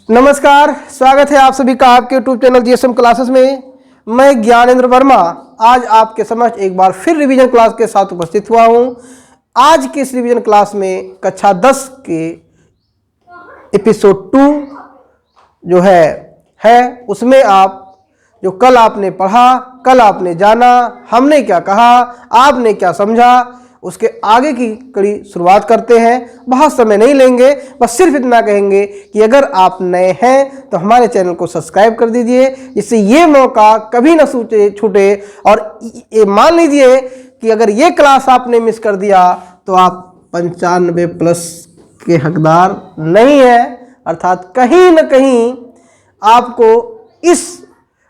नमस्कार, स्वागत है आप सभी का आपके YouTube चैनल जीएसएम क्लासेस में। मैं ज्ञानेंद्र वर्मा आज आपके समक्ष एक बार फिर रिवीजन क्लास के साथ उपस्थित हुआ हूं। आज की इस रिवीजन क्लास में कक्षा 10 के एपिसोड 2 जो है उसमें आप जो कल आपने पढ़ा, कल आपने जाना, हमने क्या कहा, आपने क्या समझा, उसके आगे की कड़ी शुरुआत करते हैं। बहुत समय नहीं लेंगे, बस सिर्फ इतना कहेंगे कि अगर आप नए हैं तो हमारे चैनल को सब्सक्राइब कर दीजिए, जिससे ये मौका कभी ना छूटे। और ये मान लीजिए कि अगर ये क्लास आपने मिस कर दिया तो आप 95+ के हकदार नहीं है। अर्थात कहीं ना कहीं आपको इस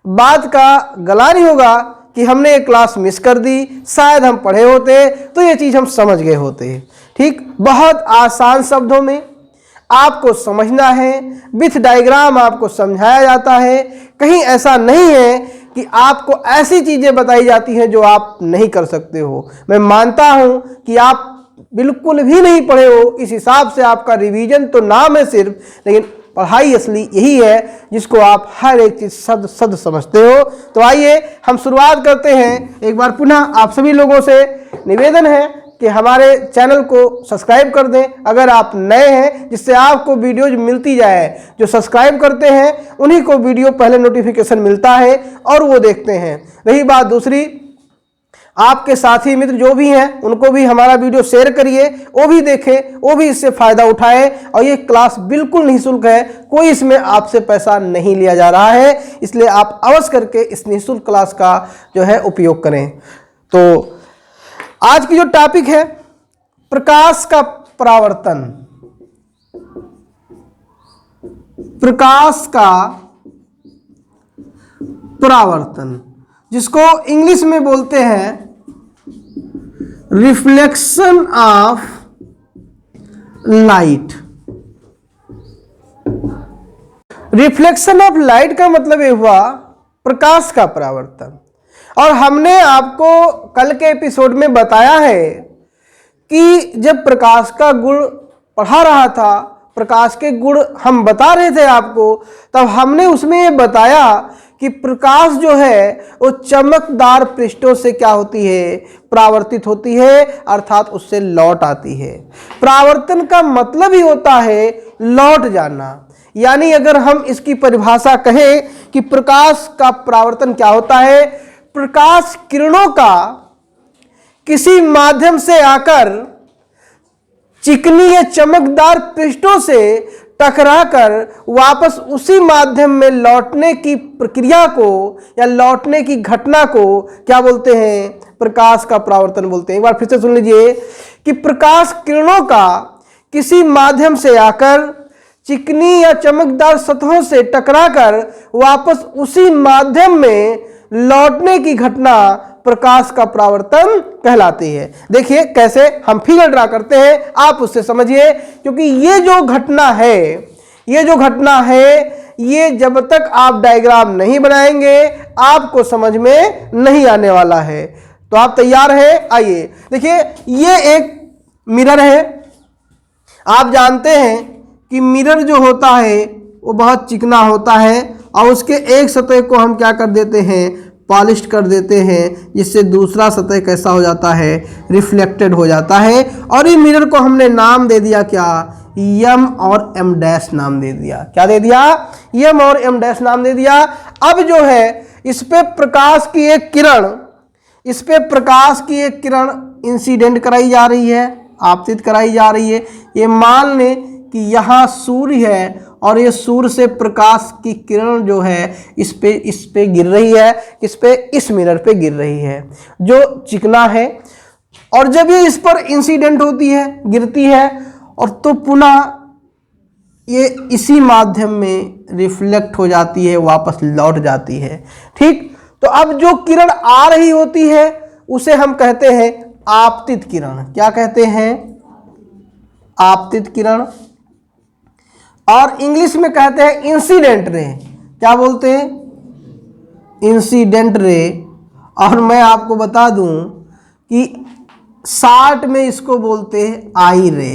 बात का गला नहीं होगा कि हमने ये क्लास मिस कर दी, शायद हम पढ़े होते तो ये चीज़ हम समझ गए होते। ठीक, बहुत आसान शब्दों में आपको समझना है, विथ डायग्राम आपको समझाया जाता है। कहीं ऐसा नहीं है कि आपको ऐसी चीज़ें बताई जाती हैं जो आप नहीं कर सकते हो। मैं मानता हूं कि आप बिल्कुल भी नहीं पढ़े हो, इस हिसाब से आपका रिवीजन तो नाम है सिर्फ, लेकिन पढ़ाई असली यही है जिसको आप हर एक चीज़ सद समझते हो। तो आइए हम शुरुआत करते हैं। एक बार पुनः आप सभी लोगों से निवेदन है कि हमारे चैनल को सब्सक्राइब कर दें अगर आप नए हैं, जिससे आपको वीडियोज मिलती जाए। जो सब्सक्राइब करते हैं उन्हीं को वीडियो पहले नोटिफिकेशन मिलता है और वो देखते हैं। रही बात दूसरी, आपके साथी मित्र जो भी हैं उनको भी हमारा वीडियो शेयर करिए, वो भी देखें, वो भी इससे फायदा उठाएं। और ये क्लास बिल्कुल निःशुल्क है, कोई इसमें आपसे पैसा नहीं लिया जा रहा है, इसलिए आप अवश्य करके इस निःशुल्क क्लास का जो है उपयोग करें। तो आज की जो टॉपिक है प्रकाश का परावर्तन, प्रकाश का परावर्तन, जिसको इंग्लिश में बोलते हैं reflection of light. Reflection of light का मतलब ये हुआ प्रकाश का परावर्तन। और हमने आपको कल के एपिसोड में बताया है कि जब प्रकाश का गुण पढ़ा रहा था, प्रकाश के गुण हम बता रहे थे आपको, तब हमने उसमें ये बताया कि प्रकाश जो है वो चमकदार पृष्ठों से क्या होती है, परावर्तित होती है, अर्थात उससे लौट आती है। परावर्तन का मतलब ही होता है लौट जाना। यानी अगर हम इसकी परिभाषा कहें कि प्रकाश का परावर्तन क्या होता है, प्रकाश किरणों का किसी माध्यम से आकर चिकनी या चमकदार पृष्ठों से टकराकर वापस उसी माध्यम में लौटने की प्रक्रिया को या लौटने की घटना को क्या बोलते हैं, प्रकाश का परावर्तन बोलते हैं। एक बार फिर से सुन लीजिए कि प्रकाश किरणों का किसी माध्यम से आकर चिकनी या चमकदार सतहों से टकराकर वापस उसी माध्यम में लौटने की घटना प्रकाश का परावर्तन कहलाती है। देखिए कैसे हम फिगर ड्रा करते हैं, आप उससे समझिए, क्योंकि ये जो घटना है ये जब तक आप डायग्राम नहीं बनाएंगे आपको समझ में नहीं आने वाला है। तो आप तैयार हैं? आइए देखिए, ये एक मिरर है। आप जानते हैं कि मिरर जो होता है वो बहुत चिकना होता है और उसके एक सतह को हम क्या कर देते हैं, पॉलिश कर देते हैं, जिससे दूसरा सतह कैसा हो जाता है, रिफ्लेक्टेड हो जाता है। और ये मिरर को हमने नाम दे दिया क्या, यम और एम डैश नाम दे दिया। क्या दे दिया, यम और एम डैश नाम दे दिया। अब जो है इस पे प्रकाश की एक किरण इंसिडेंट कराई जा रही है, आपतित कराई जा रही है। ये मान लें कि यहाँ सूर्य है और ये सूर्य से प्रकाश की किरण जो है इस पे गिर रही है, किस पे, इस मिरर पे गिर रही है जो चिकना है। और जब ये इस पर इंसिडेंट होती है, गिरती है, और तो पुनः ये इसी माध्यम में रिफ्लेक्ट हो जाती है, वापस लौट जाती है। ठीक, तो अब जो किरण आ रही होती है उसे हम कहते हैं आपतित किरण। क्या कहते हैं, आपतित किरण। और इंग्लिश में कहते हैं इंसिडेंट रे। क्या बोलते हैं, इंसिडेंट रे। और मैं आपको बता दूं कि 60 में इसको बोलते हैं आई रे।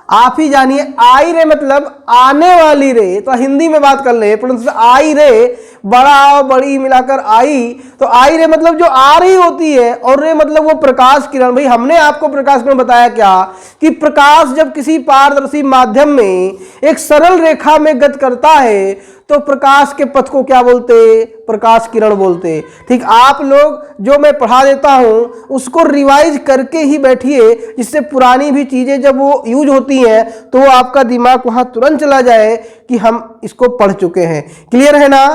आप ही जानिए आई रे मतलब आने वाली रे, तो हिंदी में बात कर ले, परंतु आई रे बड़ा और बड़ी मिलाकर आई, तो आई रे मतलब जो आ रही होती है, और रे मतलब वो प्रकाश किरण। भाई हमने आपको प्रकाश किरण बताया क्या कि प्रकाश जब किसी पारदर्शी माध्यम में एक सरल रेखा में गति करता है तो प्रकाश के पथ को क्या बोलते, प्रकाश किरण बोलते। ठीक, आप लोग जो मैं पढ़ा देता हूं उसको रिवाइज करके ही बैठिए, जिससे पुरानी भी चीजें जब वो यूज होती हैं तो वो आपका दिमाग वहां तुरंत चला जाए कि हम इसको पढ़ चुके हैं। क्लियर है ना,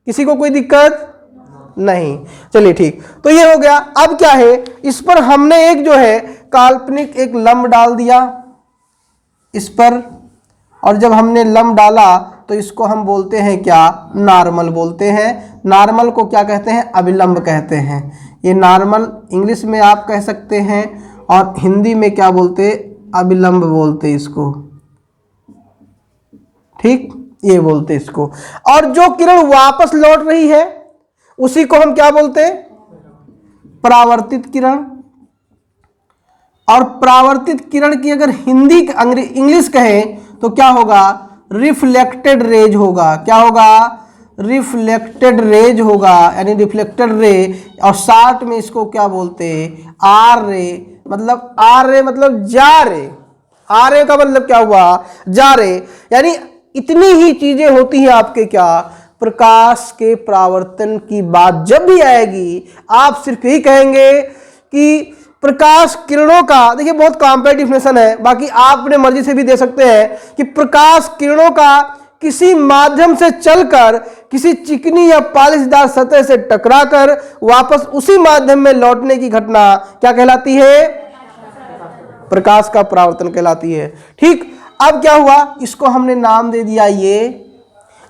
किसी को कोई दिक्कत नहीं? चलिए ठीक, तो ये हो गया। अब क्या है, इस पर हमने एक जो है काल्पनिक एक लंब डाल दिया इस पर, और जब हमने लंब डाला तो इसको हम बोलते हैं क्या, नॉर्मल बोलते हैं। नॉर्मल को क्या कहते हैं, अभिलंब कहते हैं। ये नॉर्मल इंग्लिश में आप कह सकते हैं, और हिंदी में क्या बोलते, अभिलंब बोलते इसको। ठीक, ये बोलते इसको। और जो किरण वापस लौट रही है उसी को हम क्या बोलते, परावर्तित किरण। और परावर्तित किरण की अगर हिंदी इंग्लिश कहें तो क्या होगा, रिफ्लेक्टेड रेज होगा। क्या होगा, रिफ्लेक्टेड रेज होगा, यानी रिफ्लेक्टेड रे। और 60 में इसको क्या बोलते, आर रे। मतलब आर रे मतलब जा रे, आर रे का मतलब क्या हुआ, जा रे। यानी इतनी ही चीजें होती हैं आपके क्या, प्रकाश के परावर्तन की बात जब भी आएगी आप सिर्फ यही कहेंगे कि प्रकाश किरणों का, देखिए बहुत कॉम्प्लेक्स डेफिनेशन है, बाकी आप अपने मर्जी से भी दे सकते हैं कि प्रकाश किरणों का किसी माध्यम से चलकर किसी चिकनी या पॉलिशदार सतह से टकराकर वापस उसी माध्यम में लौटने की घटना क्या कहलाती है, प्रकाश का परावर्तन कहलाती है। ठीक, अब क्या हुआ, इसको हमने नाम दे दिया ये,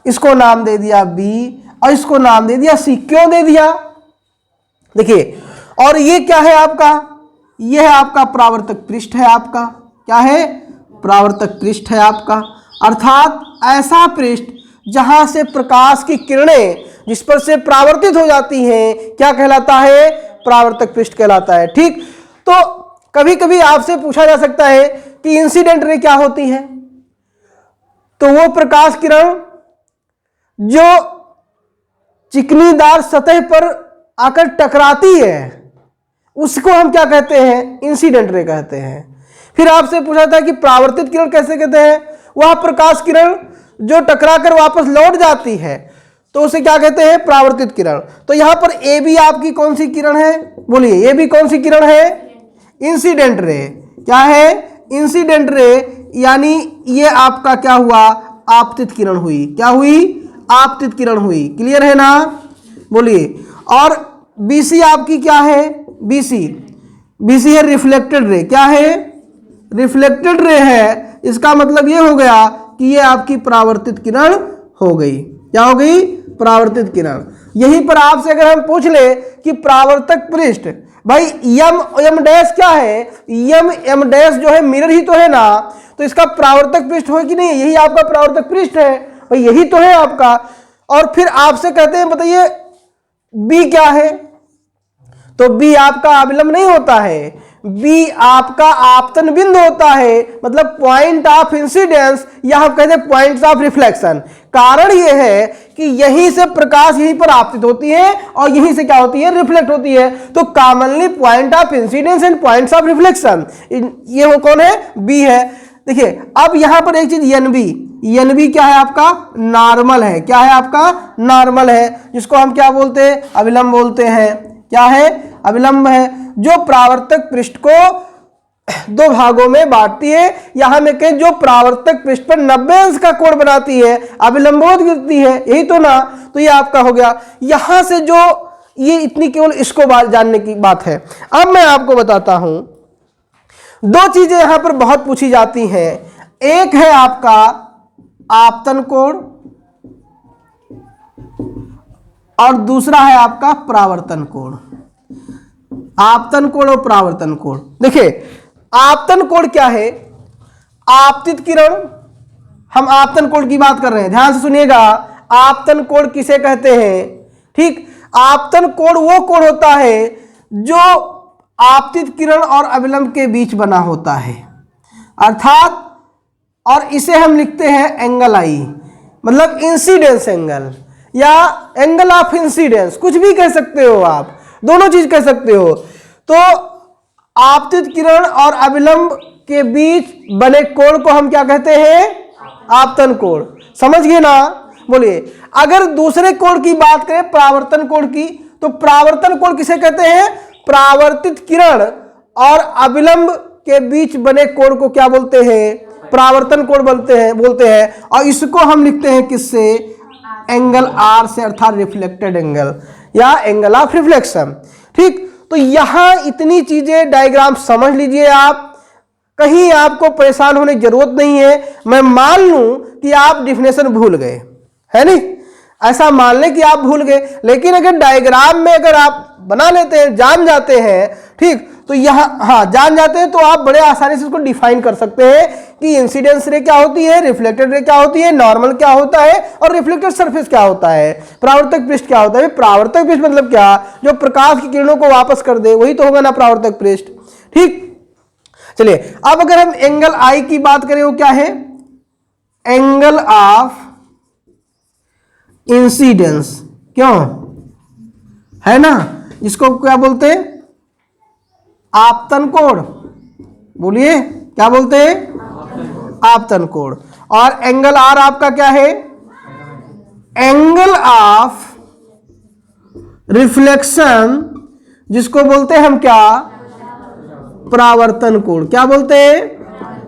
इसको नाम दे दिया बी, और इसको नाम दे दिया सी। क्यों दे दिया, देखिए, और ये क्या है आपका, ये है आपका परावर्तक पृष्ठ है आपका। क्या है, परावर्तक पृष्ठ है आपका, अर्थात ऐसा पृष्ठ जहां से प्रकाश की किरणें जिस पर से परावर्तित हो जाती हैं क्या कहलाता है, परावर्तक पृष्ठ कहलाता है। ठीक, तो कभी कभी आपसे पूछा जा सकता है कि इंसिडेंट रे क्या होती है, तो वो प्रकाश किरण जो चिकनीदार सतह पर आकर टकराती है उसको हम क्या कहते हैं, इंसिडेंट रे कहते हैं। फिर आपसे पूछा था कि परावर्तित किरण कैसे कहते हैं, वह प्रकाश किरण जो टकराकर वापस लौट जाती है तो उसे क्या कहते हैं, परावर्तित किरण। तो यहां पर ए बी आपकी कौन सी किरण है, बोलिए, ये भी कौन सी किरण है, इंसिडेंट रे। क्या है, इंसिडेंट रे, यानी ये आपका क्या हुआ, आपतित किरण हुई। क्या हुई, आपतित किरण हुई। क्लियर है ना, बोलिए। और बीसी आपकी क्या है, बीसी है रिफ्लेक्टेड रे। क्या है, रिफ्लेक्टेड रे है, इसका मतलब ये हो गया कि ये आपकी परावर्तित किरण हो गई। क्या हो गई, परावर्तित किरण। यहीं पर आपसे अगर हम पूछ ले कि परावर्तक पृष्ठ, भाई एम डैश क्या है, एम डैश जो है मिरर ही तो है ना, तो इसका परावर्तक पृष्ठ हो कि नहीं, यही आपका परावर्तक पृष्ठ है, भाई यही तो है आपका। और फिर आपसे कहते हैं बताइए बी क्या है, तो बी आपका अभिलंब नहीं होता है, बी आपका आपतन बिंदु होता है, मतलब पॉइंट ऑफ इंसिडेंस, या हम कहते हैं पॉइंट्स ऑफ रिफ्लेक्शन। कारण यह है कि यहीं से प्रकाश यहीं पर आपतित होती है और यहीं से क्या होती है, रिफ्लेक्ट होती है। तो commonly point of incidence and points of reflection, ये वो कौन है, बी है। देखिए अब यहां पर एक चीज एनबी क्या है आपका, नॉर्मल है। क्या है आपका, नॉर्मल है, जिसको हम क्या बोलते हैं, अभिलंब बोलते हैं। क्या है, अभिलंब है, जो परावर्तक पृष्ठ को दो भागों में बांटती है, यहां में कहें जो परावर्तक पृष्ठ पर 90 अंश का कोण बनाती है, अभिलंबवत गिरती है, यही तो ना। तो ये आपका हो गया। यहां से जो ये इतनी केवल इसको जानने की बात है। अब मैं आपको बताता हूं, दो चीजें यहां पर बहुत पूछी जाती हैं। एक है आपका आपतन कोण और दूसरा है आपका परावर्तन कोण। आपतन कोण और परावर्तन कोण। देखिए आपतन कोण क्या है, आपतित किरण, हम आपतन कोण की बात कर रहे हैं, ध्यान से सुनिएगा। आपतन कोण किसे कहते हैं, ठीक, आपतन कोण वो कोण होता है जो आपतित किरण और अभिलंब के बीच बना होता है, अर्थात, और इसे हम लिखते हैं एंगल आई, मतलब इंसिडेंस एंगल या एंगल ऑफ इंसिडेंस, कुछ भी कह सकते हो आप, दोनों चीज कह सकते हो। तो आपतित किरण और अभिलंब के बीच बने कोण को हम क्या कहते हैं? आपतन कोण। समझ गए ना? बोलिए। अगर दूसरे कोण की बात करें, परावर्तन कोण की, तो परावर्तन कोण किसे कहते हैं? परावर्तित किरण और अभिलंब के बीच बने कोण को क्या बोलते हैं? परावर्तन कोण बोलते हैं। और इसको हम लिखते हैं किससे? एंगल आर से, अर्थात रिफ्लेक्टेड एंगल या एंगल ऑफ रिफ्लेक्शन। ठीक, तो यहां इतनी चीजें डायग्राम समझ लीजिए आप, कहीं आपको परेशान होने की जरूरत नहीं है। मैं मान लूं कि आप डिफिनेशन भूल गए, है नहीं, ऐसा मान लें कि आप भूल गए, लेकिन अगर डायग्राम में अगर आप बना लेते हैं, जान जाते हैं, ठीक, तो यहां, हाँ, जान जाते हैं, तो आप बड़े आसानी से उसको डिफाइन कर सकते हैं कि इंसिडेंस रे क्या होती है, रिफ्लेक्टेड रे क्या होती है, नॉर्मल क्या होता है और रिफ्लेक्टेड सरफेस क्या होता है, परावर्तक पृष्ठ क्या होता है। परावर्तक पृष्ठ मतलब क्या? जो प्रकाश की किरणों को वापस कर दे, वही तो होगा ना परावर्तक पृष्ठ। ठीक, चलिए अब अगर हम एंगल आई की बात करें, वो क्या है? एंगल ऑफ इंसिडेंस, क्यों है ना, जिसको क्या बोलते हैं? आपतन कोण। बोलिए, क्या बोलते हैं? आपतन कोण। और एंगल आर आपका क्या है? एंगल ऑफ रिफ्लेक्शन, जिसको बोलते हैं हम क्या? परावर्तन कोण। क्या बोलते हैं?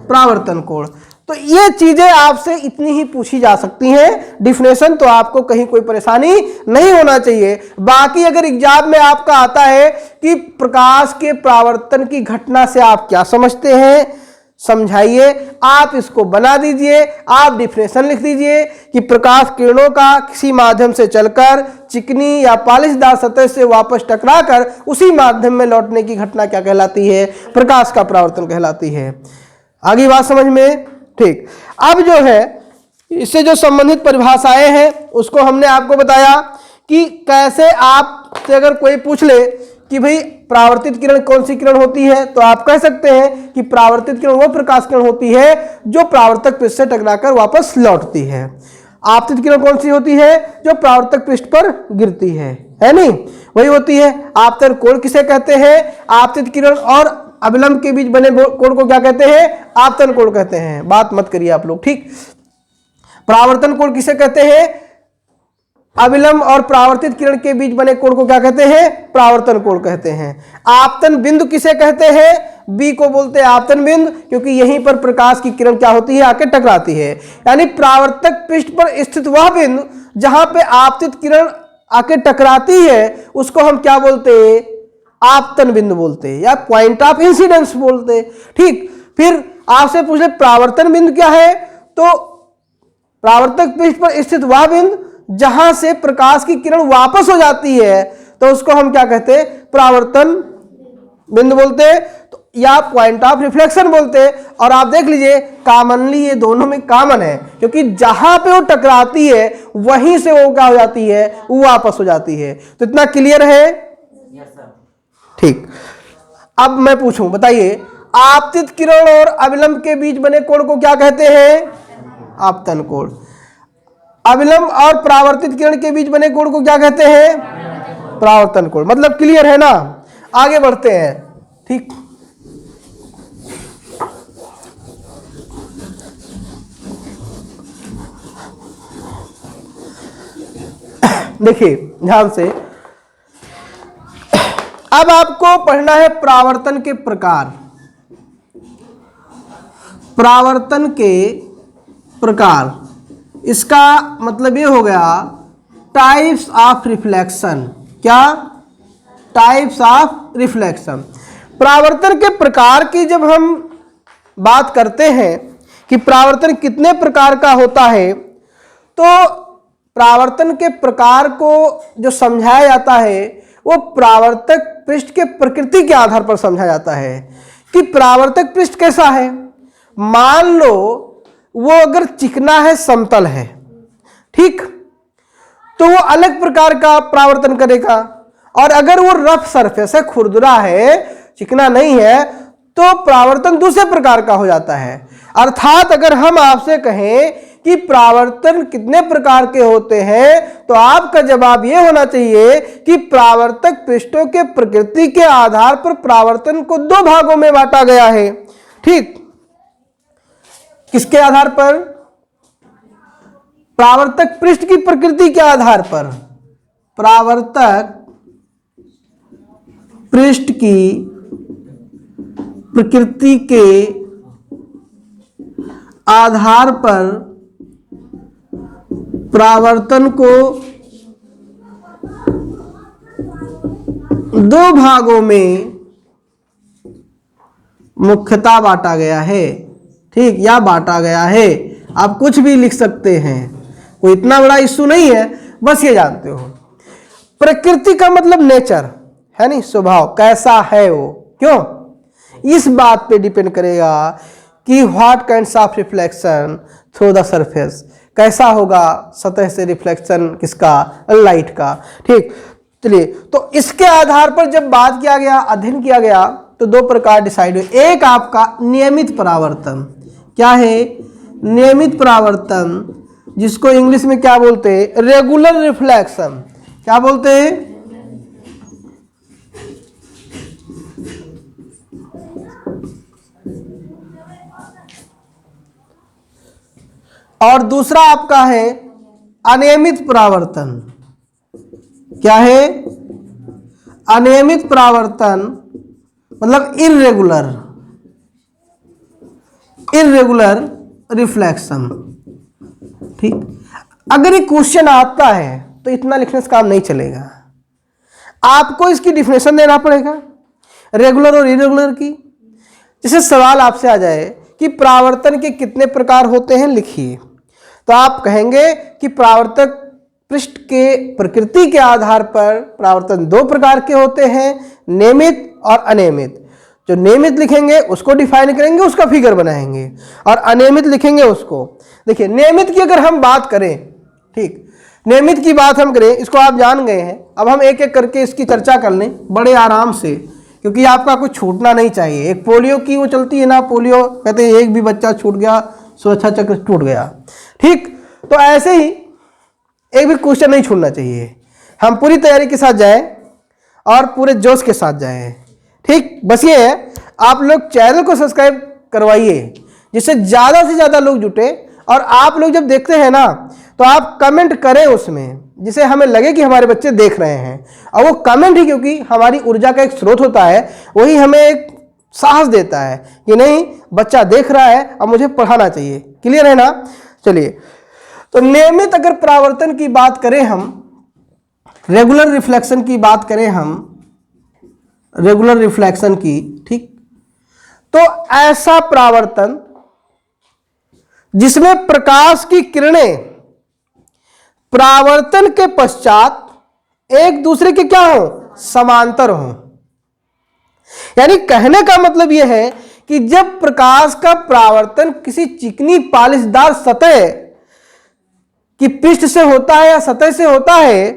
परावर्तन कोण। तो ये चीजें आपसे इतनी ही पूछी जा सकती हैं, डिफिनेशन तो आपको कहीं कोई परेशानी नहीं होना चाहिए। बाकी अगर एग्जाम में आपका आता है कि प्रकाश के परावर्तन की घटना से आप क्या समझते हैं, समझाइए, आप इसको बना दीजिए, आप डिफिनेशन लिख दीजिए कि प्रकाश किरणों का किसी माध्यम से चलकर चिकनी या पॉलिशदार सतह से वापस टकराकर उसी माध्यम में लौटने की घटना क्या कहलाती है? प्रकाश का परावर्तन कहलाती है। आगे बात समझ में? ठीक, अब जो है इससे जो संबंधित परिभाषाएं हैं उसको हमने आपको बताया कि कैसे आपसे अगर कोई पूछ ले कि भाई परावर्तित किरण कौन सी किरण होती है, तो आप कह सकते हैं कि परावर्तित किरण वो प्रकाश किरण होती है जो परावर्तक पृष्ठ से टकराकर वापस लौटती है। आपतित किरण कौन सी होती है? जो परावर्तक पृष्ठ पर गिरती है नहीं, वही होती है। आपतन कोण किसे कहते हैं? आपतित किरण और अभिलंब के बीच बने कोण को क्या कहते हैं? आपतन कोण कहते हैं। बात मत करिए आप लोग, ठीक। परावर्तन कोण किसे कहते हैं? अभिलंब और परावर्तित किरण के बीच बने कोण को क्या कहते हैं? परावर्तन कोण कहते हैं। आपतन बिंदु किसे कहते हैं? बी को बोलते हैं आपतन बिंदु, क्योंकि यहीं पर प्रकाश की किरण क्या होती है? आके टकराती है। यानी परावर्तक पृष्ठ पर स्थित वह बिंदु जहां पे आपतित किरण आके टकराती है उसको हम क्या बोलते हैं? आपतन बिंदु बोलते हैं या पॉइंट ऑफ इंसिडेंस बोलते हैं। ठीक, फिर आपसे पूछ ले परावर्तन बिंदु क्या है, तो परावर्तक पृष्ठ पर स्थित वह बिंदु जहां से प्रकाश की किरण वापस हो जाती है तो उसको हम क्या कहते हैं? परावर्तन बिंदु बोलते हैं, तो या पॉइंट ऑफ रिफ्लेक्शन बोलते हैं। और आप देख लीजिए कॉमनली ये दोनों में कॉमन है, क्योंकि जहां पे वो टकराती है वहीं से वो क्या हो जाती है? वो वापस हो जाती है। तो इतना क्लियर है? ठीक, अब मैं पूछूं, बताइए, आपतित किरण और अभिलंब के बीच बने कोण को क्या कहते हैं? आपतन कोण। अभिलंब और परावर्तित किरण के बीच बने कोण को क्या कहते हैं? परावर्तन कोण। मतलब क्लियर है ना? आगे बढ़ते हैं। ठीक, देखिए ध्यान से, अब आपको पढ़ना है परावर्तन के प्रकार। परावर्तन के प्रकार, इसका मतलब ये हो गया टाइप्स ऑफ रिफ्लेक्शन। क्या? Types of reflection. परावर्तन के प्रकार की जब हम बात करते हैं कि परावर्तन कितने प्रकार का होता है, तो परावर्तन के प्रकार को जो समझाया जाता है वो परावर्तक पृष्ठ के प्रकृति के आधार पर समझा जाता है कि परावर्तक पृष्ठ कैसा है। मान लो वो अगर चिकना है, समतल है, ठीक, तो वो अलग प्रकार का परावर्तन करेगा, और अगर वो रफ सरफेस है, खुरदुरा है, चिकना नहीं है, तो परावर्तन दूसरे प्रकार का हो जाता है। अर्थात अगर हम आपसे कहें कि परावर्तन कितने प्रकार के होते हैं, तो आपका जवाब यह होना चाहिए कि परावर्तक पृष्ठों के प्रकृति के आधार पर परावर्तन को दो भागों में बांटा गया है। ठीक, किसके आधार पर? परावर्तक पृष्ठ की प्रकृति के आधार पर। परावर्तक पृष्ठ की प्रकृति के आधार पर परावर्तन को दो भागों में मुख्यतः बांटा गया है। ठीक, या बांटा गया है, आप कुछ भी लिख सकते हैं, कोई इतना बड़ा इश्यू नहीं है, बस ये जानते हो। प्रकृति का मतलब नेचर है, नहीं, स्वभाव, कैसा है वो। क्यों? इस बात पे डिपेंड करेगा कि what kinds of reflection through the surface, कैसा होगा सतह से रिफ्लेक्शन किसका? लाइट का। ठीक, चलिए, तो इसके आधार पर जब बात किया गया, अध्ययन किया गया, तो दो प्रकार डिसाइड हुए। एक आपका नियमित परावर्तन। क्या है? नियमित परावर्तन, जिसको इंग्लिश में क्या बोलते हैं? Regular reflection. क्या बोलते हैं? और दूसरा आपका है अनियमित परावर्तन। क्या है? अनियमित परावर्तन मतलब इररेगुलर रिफ्लेक्शन। ठीक, अगर ये क्वेश्चन आता है तो इतना लिखने से काम नहीं चलेगा, आपको इसकी डिफिनेशन देना पड़ेगा, रेगुलर और इरेगुलर की। जैसे सवाल आपसे आ जाए कि परावर्तन के कितने प्रकार होते हैं, लिखिए, तो आप कहेंगे कि परावर्तक पृष्ठ के प्रकृति के आधार पर परावर्तन दो प्रकार के होते हैं, नियमित और अनियमित। जो नियमित लिखेंगे उसको डिफाइन करेंगे, उसका फिगर बनाएंगे, और अनियमित लिखेंगे उसको। देखिए, नियमित की अगर हम बात करें, ठीक, नियमित की बात हम करें, इसको आप जान गए हैं, अब हम एक एक करके इसकी चर्चा कर लें बड़े आराम से, क्योंकि आपका कुछ छूटना नहीं चाहिए। एक पोलियो की वो चलती है ना, पोलियो कहते हैं एक भी बच्चा छूट गया सुरक्षा चक्र टूट गया। ठीक, तो ऐसे ही एक भी क्वेश्चन नहीं छूटना चाहिए। हम पूरी तैयारी के साथ जाएं और पूरे जोश के साथ जाएं। ठीक, बस ये है, आप लोग चैनल को सब्सक्राइब करवाइए, जिससे ज़्यादा से ज़्यादा लोग जुटे, और आप लोग जब देखते हैं ना तो आप कमेंट करें उसमें, जिसे हमें लगे कि हमारे बच्चे देख रहे हैं। और वो कमेंट ही, क्योंकि हमारी ऊर्जा का एक स्रोत होता है, वही हमें एक साहस देता है कि नहीं, बच्चा देख रहा है, अब मुझे पढ़ाना चाहिए। क्लियर है ना? चलिए, तो नियमित अगर परावर्तन की बात करें हम, रेगुलर रिफ्लेक्शन की बात करें हम, रेगुलर रिफ्लेक्शन की, ठीक, तो ऐसा परावर्तन जिसमें प्रकाश की किरणें परावर्तन के पश्चात एक दूसरे के क्या हो? समांतर हो। यानी कहने का मतलब यह है कि जब प्रकाश का परावर्तन किसी चिकनी पॉलिशदार सतह की पृष्ठ से होता है या सतह से होता है,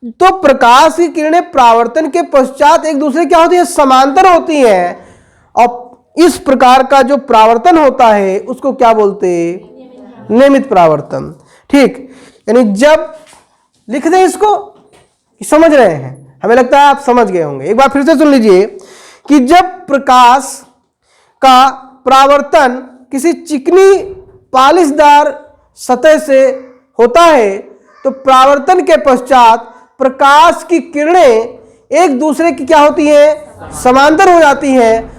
तो प्रकाश की किरणें परावर्तन के पश्चात एक दूसरे क्या होती है? समांतर होती हैं। और इस प्रकार का जो परावर्तन होता है उसको क्या बोलते हैं? नियमित परावर्तन। ठीक, यानी जब लिख दें इसको कि समझ रहे हैं, हमें लगता है आप समझ गए होंगे। एक बार फिर से सुन लीजिए कि जब प्रकाश का परावर्तन किसी चिकनी पॉलिशदार सतह से होता है, तो परावर्तन के पश्चात प्रकाश की किरणें एक दूसरे की क्या होती हैं? समांतर हो जाती हैं।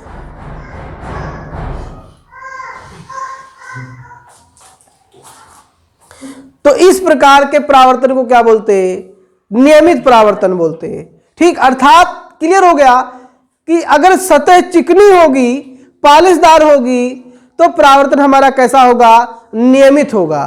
तो इस प्रकार के परावर्तन को क्या बोलते हैं? नियमित परावर्तन बोलते हैं। ठीक, अर्थात क्लियर हो गया कि अगर सतह चिकनी होगी, पॉलिशदार होगी, तो परावर्तन हमारा कैसा होगा? नियमित होगा।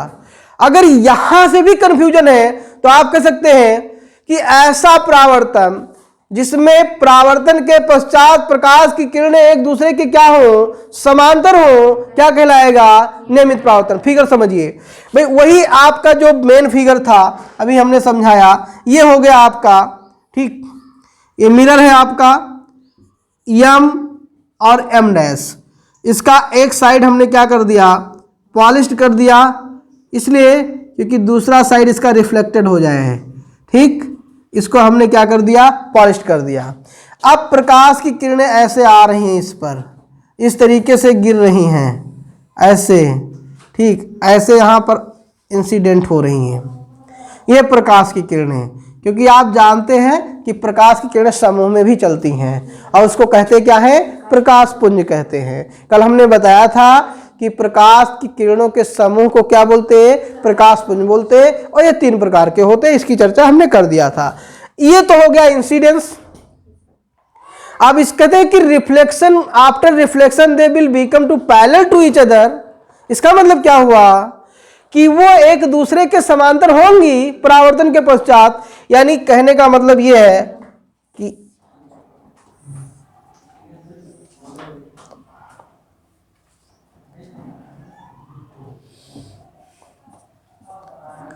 अगर यहां से भी कंफ्यूजन है तो आप कह सकते हैं कि ऐसा परावर्तन जिसमें परावर्तन के पश्चात प्रकाश की किरणें एक दूसरे के क्या हो, समांतर हो, क्या कहलाएगा, नियमित परावर्तन। फिगर समझिए भाई, वही आपका जो मेन फिगर था अभी हमने समझाया, ये हो गया आपका, ठीक, ये मिरर है आपका M और M डैश, इसका एक साइड हमने क्या कर दिया, पॉलिश्ड कर दिया, इसलिए क्योंकि दूसरा साइड इसका रिफ्लेक्टेड हो जाए है, ठीक, इसको हमने क्या कर दिया, पॉलिश कर दिया। अब प्रकाश की किरणें ऐसे आ रही हैं, इस पर इस तरीके से गिर रही हैं, ऐसे, ठीक, ऐसे यहाँ पर इंसिडेंट हो रही हैं, ये प्रकाश की किरणें। क्योंकि आप जानते हैं कि प्रकाश की किरणें समूह में भी चलती हैं और उसको कहते क्या है, प्रकाश पुंज कहते हैं। कल हमने बताया था कि प्रकाश की किरणों के समूह को क्या बोलते हैं, प्रकाश पुंज बोलते हैं, और ये 3 प्रकार के होते हैं, इसकी चर्चा हमने कर दिया था। ये तो हो गया इंसिडेंस। अब इस कहते हैं कि reflection, after reflection they will become two parallel to each other. इसका मतलब क्या हुआ कि वो एक दूसरे के समांतर होंगी परावर्तन के पश्चात। यानी कहने का मतलब ये है कि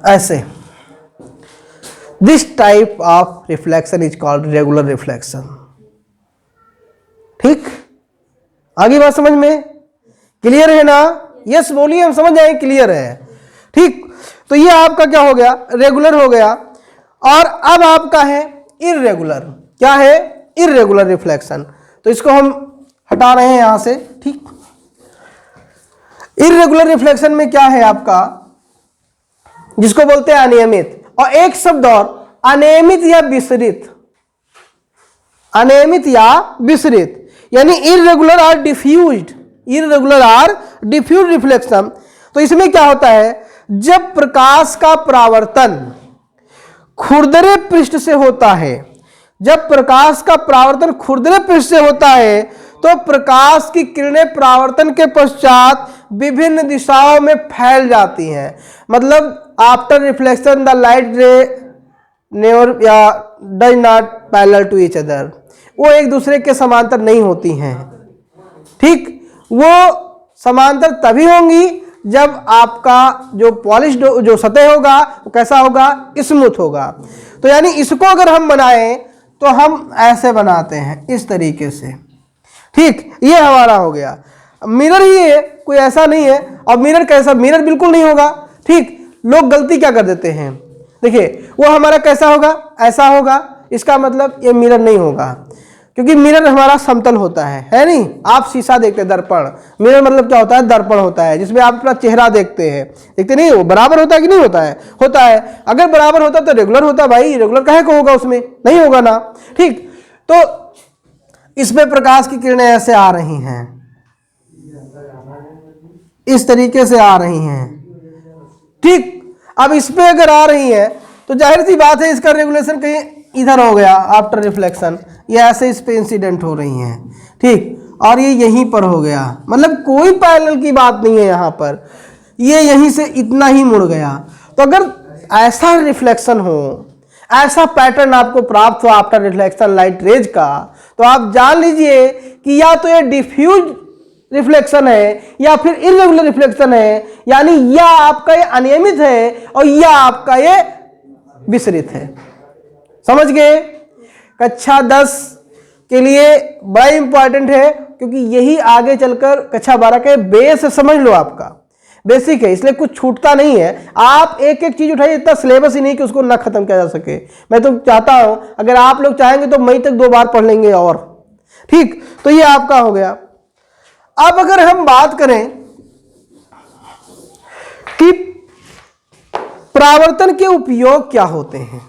ऐसे, this type of reflection is called regular reflection. ठीक, आगे बात समझ में क्लियर है ना? यस बोलिए, हम समझ जाए क्लियर है। ठीक, तो ये आपका क्या हो गया, रेगुलर हो गया। और अब आपका है इर्रेगुलर। क्या है? Irregular reflection. तो इसको हम हटा रहे हैं यहां से। ठीक, इर्रेगुलर रिफ्लेक्शन में क्या है आपका, जिसको बोलते हैं अनियमित, और एक शब्द और, अनियमित या विसरित। अनियमित या विसरित यानी इर्रेगुलर और डिफ्यूज्ड, इर्रेगुलर और डिफ्यूज रिफ्लेक्शन। तो इसमें क्या होता है, जब प्रकाश का परावर्तन खुरदरे पृष्ठ से होता है, जब प्रकाश का परावर्तन खुरदरे पृष्ठ से होता है तो प्रकाश की किरणें परावर्तन के पश्चात विभिन्न दिशाओं में फैल जाती हैं। मतलब after reflection the light ray never या does not parallel to each other, वो एक दूसरे के समांतर नहीं होती हैं। ठीक, वो समांतर तभी होंगी जब आपका जो पॉलिश्ड जो सतह होगा वो कैसा होगा, स्मूथ होगा। तो यानी इसको अगर हम बनाएं तो हम ऐसे बनाते हैं, इस तरीके से। ठीक, ये हमारा हो गया। मिरर ही है, कोई ऐसा नहीं है। और मिरर कैसा, मिरर बिल्कुल नहीं होगा। ठीक, लोग गलती क्या कर देते हैं, देखिए वो हमारा कैसा होगा, ऐसा होगा, इसका मतलब ये मिरर नहीं होगा, क्योंकि मिरर हमारा समतल होता है नहीं। आप शीशा देखते हैं, दर्पण, मिरर मतलब क्या होता है, दर्पण होता है, जिसमें आप अपना चेहरा देखते हैं। देखते नहीं, वो बराबर होता है कि नहीं होता है? होता है। अगर बराबर होता तो रेगुलर होता भाई, रेगुलर काहे को होगा, उसमें नहीं होगा ना। ठीक, तो इसमें प्रकाश की किरणें ऐसे आ रही हैं, इस तरीके से आ रही हैं। ठीक, अब इस पे अगर आ रही है तो जाहिर सी बात है इसका रेगुलेशन कहीं इधर हो गया आफ्टर रिफ्लेक्शन, ये ऐसे इस पे इंसिडेंट हो रही हैं। ठीक, और ये यहीं पर हो गया, मतलब कोई पैरेलल की बात नहीं है यहाँ पर, ये यहीं से इतना ही मुड़ गया। तो अगर ऐसा रिफ्लेक्शन हो, ऐसा पैटर्न आपको प्राप्त हुआ आफ्टर रिफ्लेक्शन लाइट रेज का, तो आप जान लीजिए कि या तो ये डिफ्यूज रिफ्लेक्शन है या फिर इर्रेगुलर रिफ्लेक्शन है। यानी या आपका ये अनियमित है और या आपका ये विसरित है। समझ गए? कक्षा 10 के लिए बड़ा इंपॉर्टेंट है, क्योंकि यही आगे चलकर कक्षा 12 के बेस समझ लो, आपका बेसिक है, इसलिए कुछ छूटता नहीं है। आप एक एक चीज उठाइए, इतना सिलेबस ही नहीं कि उसको ना खत्म किया जा सके। मैं तो चाहता हूं अगर आप लोग चाहेंगे तो मई तक 2 बार पढ़ लेंगे और। ठीक, तो ये आपका हो गया। अब अगर हम बात करें कि परावर्तन के उपयोग क्या होते हैं,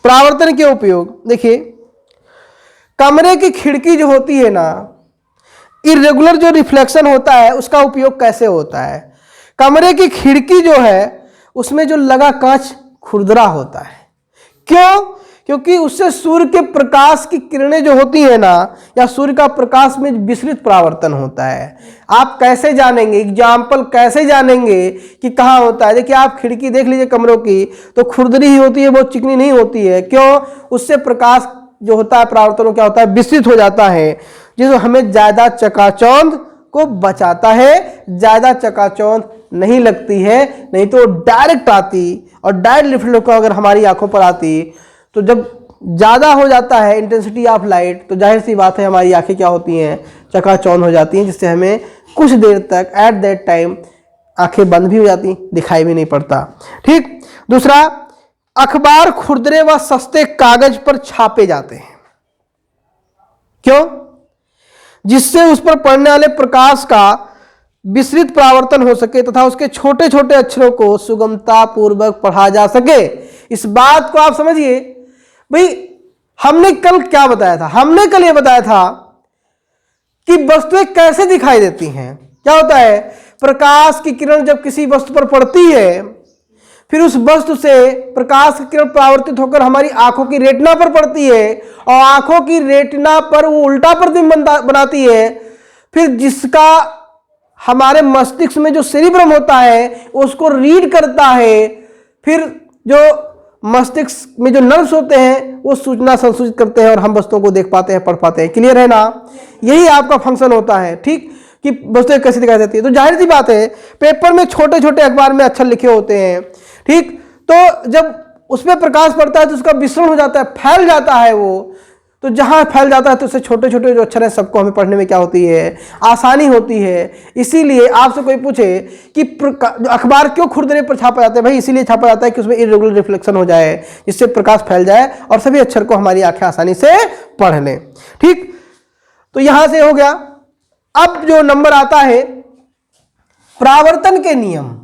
परावर्तन के उपयोग देखिए, कमरे की खिड़की जो होती है ना, इर्रेगुलर जो रिफ्लेक्शन होता है उसका उपयोग कैसे होता है। कमरे की खिड़की जो है उसमें जो लगा कांच खुरदरा होता है। क्यों? क्योंकि उससे सूर्य के प्रकाश की किरणें जो होती है ना, या सूर्य का प्रकाश में विसरित परावर्तन होता है। आप कैसे जानेंगे, एग्जाम्पल कैसे जानेंगे कि कहाँ होता है? देखिए आप खिड़की देख लीजिए कमरों की, तो खुरदरी ही होती है, बहुत चिकनी नहीं होती है। क्यों? उससे प्रकाश जो होता है परावर्तन क्या होता है, विस्तृत हो जाता है, जिसमें हमें ज्यादा चकाचौंध को बचाता है, ज्यादा चकाचौंध नहीं लगती है, नहीं तो डायरेक्ट आती और डायरेक्ट रिफ्लेक्ट अगर हमारी आंखों पर आती तो जब ज्यादा हो जाता है इंटेंसिटी ऑफ लाइट तो जाहिर सी बात है हमारी आंखें क्या होती हैं, चकाचौंध हो जाती हैं, जिससे हमें कुछ देर तक एट दैट टाइम आंखें बंद भी हो जाती, दिखाई भी नहीं पड़ता। ठीक। दूसरा, अखबार खुरदरे व सस्ते कागज पर छापे जाते हैं। क्यों? जिससे उस पर पड़ने वाले प्रकाश का विस्तृत परावर्तन हो सके तथा उसके छोटे छोटे अक्षरों को सुगमता पूर्वक पढ़ा जा सके। इस बात को आप समझिए भाई, हमने कल क्या बताया था? हमने कल यह बताया था कि वस्तुएं कैसे दिखाई देती हैं। क्या होता है, प्रकाश की किरण जब किसी वस्तु पर पड़ती है, फिर उस वस्तु से प्रकाश की किरण परावर्तित होकर हमारी आंखों की रेटिना पर पड़ती है और आंखों की रेटिना पर वो उल्टा प्रतिबिंब बनाती है, फिर जिसका हमारे मस्तिष्क में जो सेरिब्रम होता है उसको रीड करता है, फिर जो मस्तिष्क में जो नर्व्स होते हैं वो सूचना संसूचित करते हैं और हम वस्तुओं को देख पाते हैं, पढ़ पाते हैं। क्लियर है ना? यही आपका फंक्शन होता है। ठीक, कि वस्तुएं कैसे दिखाई देती है। तो जाहिर सी बात है पेपर में छोटे छोटे अखबार में अक्षर लिखे होते हैं। ठीक, तो जब उसमें प्रकाश पड़ता है तो उसका विसरण हो जाता है, फैल जाता है वो। तो जहां फैल जाता है तो उससे छोटे छोटे जो अक्षर हैं सबको हमें पढ़ने में क्या होती है, आसानी होती है। इसीलिए आपसे कोई पूछे कि अखबार क्यों खुरदरे पर छापा जाता है, भाई इसीलिए छापा जाता है कि उसमें इरेगुलर रिफ्लेक्शन हो जाए, जिससे प्रकाश फैल जाए और सभी अक्षर को हमारी आंखें आसानी से पढ़ लें। ठीक, तो यहां से हो गया। अब जो नंबर आता है परावर्तन के नियम,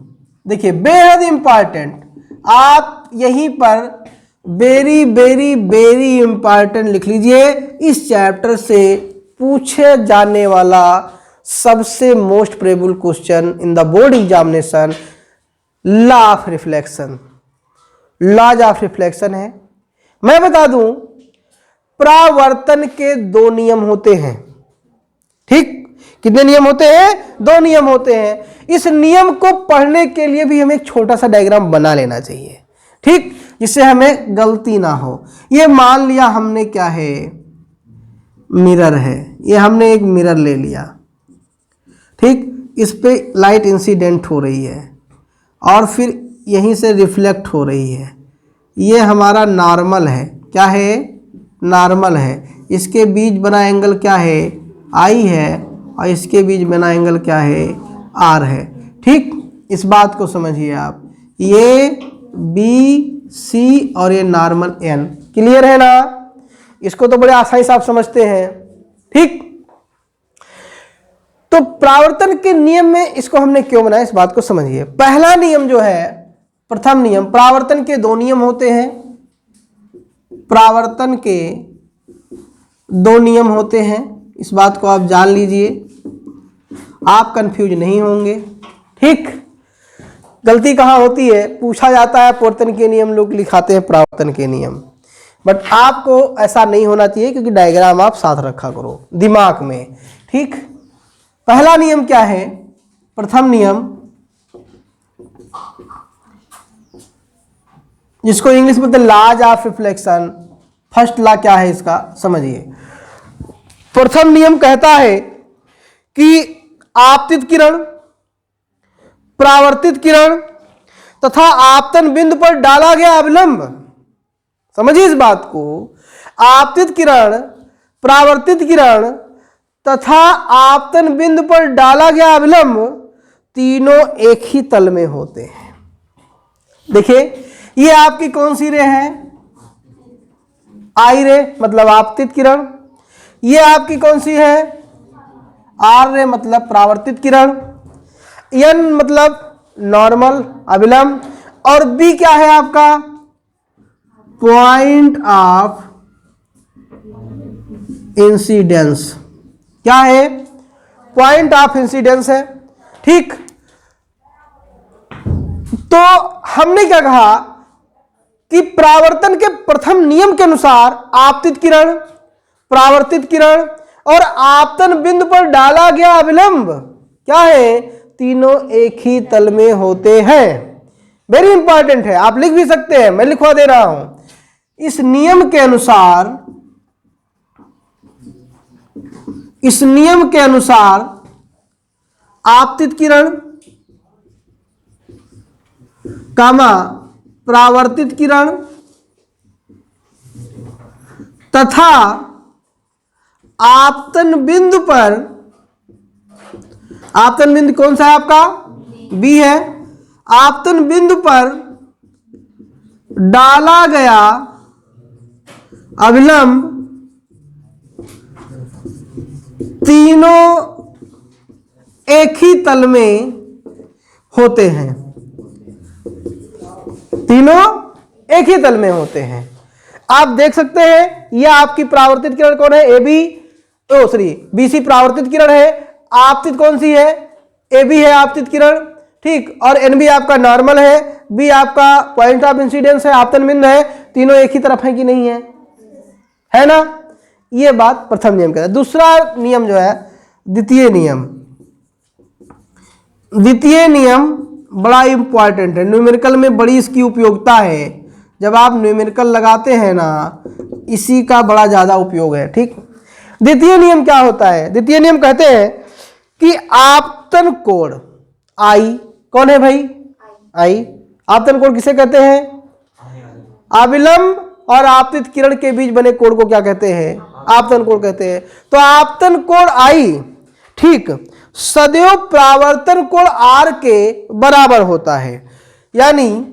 देखिए बेहद इंपॉर्टेंट, आप यहीं पर वेरी वेरी वेरी इंपॉर्टेंट लिख लीजिए। इस चैप्टर से पूछे जाने वाला सबसे most probable question in the board examination law of reflection, laws of reflection है। मैं बता दूं, परावर्तन के दो नियम होते हैं। ठीक, कितने नियम होते हैं? दो नियम होते हैं। इस नियम को पढ़ने के लिए भी हमें एक छोटा सा डायग्राम बना लेना चाहिए। ठीक, जिससे हमें गलती ना हो। ये मान लिया हमने क्या है, मिरर है, ये हमने एक मिरर ले लिया। ठीक, इस पे लाइट इंसिडेंट हो रही है और फिर यहीं से रिफ्लेक्ट हो रही है। ये हमारा नॉर्मल है। क्या है? नॉर्मल है। इसके बीच बना एंगल क्या है? आई है और इसके बीच बना एंगल क्या है? आर है। ठीक, इस बात को समझिए आप। ये बी सी और ये नॉर्मल एन। क्लियर है ना? इसको तो बड़े आसानी से आप समझते हैं। ठीक, तो परावर्तन के नियम में इसको हमने क्यों बनाया, इस बात को समझिए। पहला नियम जो है, प्रथम नियम, परावर्तन के दो नियम होते हैं। परावर्तन के दो नियम होते हैं, इस बात को आप जान लीजिए, आप कंफ्यूज नहीं होंगे। ठीक, गलती कहाँ होती है, पूछा जाता है परावर्तन के नियम, लोग लिखाते हैं परावर्तन के नियम, बट आपको ऐसा नहीं होना चाहिए क्योंकि डायग्राम आप साथ रखा करो दिमाग में। ठीक, पहला नियम क्या है? प्रथम नियम, जिसको इंग्लिश में बोलते हैं laws of reflection. First law क्या है इसका समझिए। प्रथम नियम कहता है कि आपतित किरण, परावर्तित किरण तथा आपतन बिंदु पर डाला गया अविलंब, समझिए इस बात को, आपतित किरण, परावर्तित किरण तथा आपतन बिंदु पर डाला गया अविलंब तीनों एक ही तल में होते हैं। देखिए ये आपकी कौन सी रे है? आई रे, मतलब आपतित किरण। ये आपकी कौन सी है? आर रे, मतलब परावर्तित किरण। एन मतलब नॉर्मल अविलंब, और बी क्या है आपका? Point of incidence. क्या है? पॉइंट ऑफ इंसिडेंस है। ठीक, तो हमने क्या कहा कि परावर्तन के प्रथम नियम के अनुसार आपतित किरण, परावर्तित किरण और आपतन बिंदु पर डाला गया अविलंब क्या है? तीनों एक ही तल में होते हैं। वेरी इंपॉर्टेंट है, आप लिख भी सकते हैं, मैं लिखवा दे रहा हूं। इस नियम के अनुसार इस नियम के अनुसार आपतित किरण कामा परावर्तित किरण तथा आपतन बिंदु पर, आपतन बिंदु कौन सा है आपका? बी है। आपतन बिंदु पर डाला गया अभिलंब तीनों एक ही तल में होते हैं, तीनों एक ही तल में होते हैं। आप देख सकते हैं यह आपकी परावर्तित किरण कौन है? A B, oh sorry B C परावर्तित किरण है। आपतित कौन सी है? ए बी है आपतित किरण, ठीक। और एन बी आपका नॉर्मल है, बी आपका पॉइंट ऑफ इंसिडेंस है, आपतन बिंदु है। तीनों एक ही तरफ है कि नहीं है? है ना? ये बात प्रथम नियम कहता है। दूसरा नियम जो है द्वितीय नियम। द्वितीय नियम बड़ा इंपॉर्टेंट है, न्यूमेरिकल में बड़ी इसकी उपयोगिता है। जब आप न्यूमेरिकल लगाते हैं ना, इसी का बड़ा ज्यादा उपयोग है, ठीक। द्वितीय नियम क्या होता है? द्वितीय नियम कहते हैं कि आपतन कोण आई, कौन है भाई? आई। आपतन कोण किसे कहते हैं? अभिलंब और आपतित किरण के बीच बने कोण को क्या कहते हैं? आपतन कोण कहते हैं। तो आपतन कोण आई, ठीक, सदैव परावर्तन कोण आर के बराबर होता है। यानी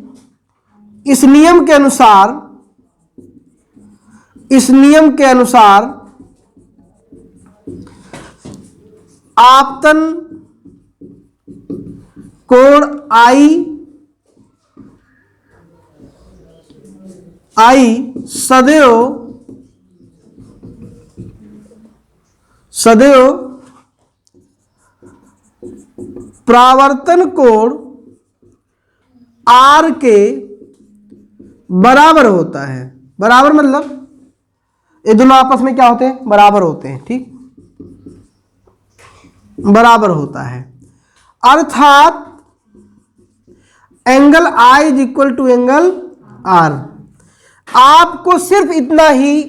इस नियम के अनुसार, इस नियम के अनुसार आपतन कोण आई सदैव परावर्तन कोण आर के बराबर होता है। बराबर मतलब ये दोनों आपस में क्या होते हैं? बराबर होते हैं, ठीक, बराबर होता है। अर्थात angle I is equal to angle R. आपको सिर्फ इतना ही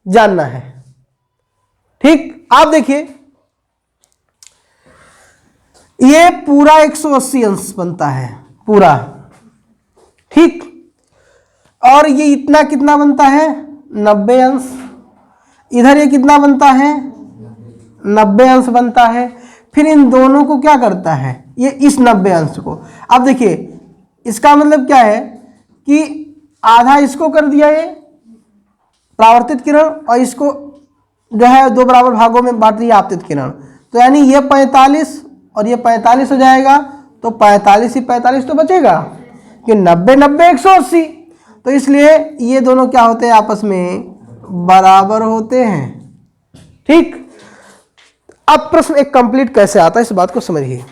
जानना है, ठीक। आप देखिए ये पूरा 180 अंश बनता है, पूरा, ठीक। और ये इतना कितना बनता है? 90 अंश। इधर ये कितना बनता है? 90 अंश बनता है। फिर इन दोनों को क्या करता है? ये इस 90 अंश को, अब देखिए इसका मतलब क्या है कि आधा इसको कर दिया ये परावर्तित किरण, और इसको जो है दो बराबर भागों में बांट दिया आपतित किरण। तो यानी ये 45 और ये 45 हो जाएगा। तो 45 ही 45 तो बचेगा कि 90 90 180। तो इसलिए ये दोनों क्या होते हैं? आपस में बराबर होते हैं, ठीक। अब प्रश्न एक कंप्लीट कैसे आता है, इस बात को समझिए।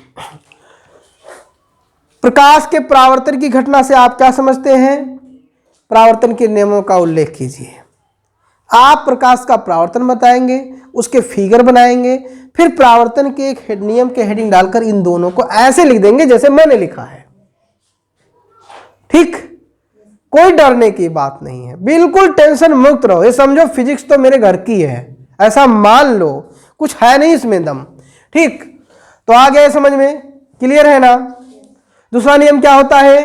प्रकाश के परावर्तन की घटना से आप क्या समझते हैं? परावर्तन के नियमों का उल्लेख कीजिए। आप प्रकाश का परावर्तन बताएंगे, उसके फिगर बनाएंगे, फिर परावर्तन के एक नियम के हेडिंग डालकर इन दोनों को ऐसे लिख देंगे जैसे मैंने लिखा है, ठीक। कोई डरने की बात नहीं है, बिल्कुल टेंशन मुक्त रहो। ये समझो फिजिक्स तो मेरे घर की है, ऐसा मान लो, कुछ है नहीं इसमें दम, ठीक। तो आ गया समझ में? क्लियर है ना? दूसरा नियम क्या होता है?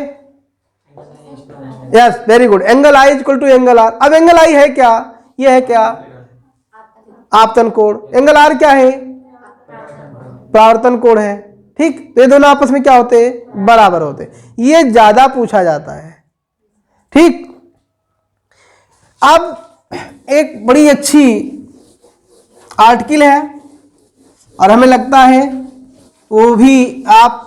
Yes, very good. Angle I equal to angle R. अब एंगल आई है क्या? ये है क्या? आपतन कोण। एंगल आर क्या है? परावर्तन कोण है, ठीक। तो ये दोनों आपस में क्या होते हैं? बराबर होते हैं। ये ज्यादा पूछा जाता है, ठीक। अब एक बड़ी अच्छी आर्टिकल है और हमें लगता है वो भी आप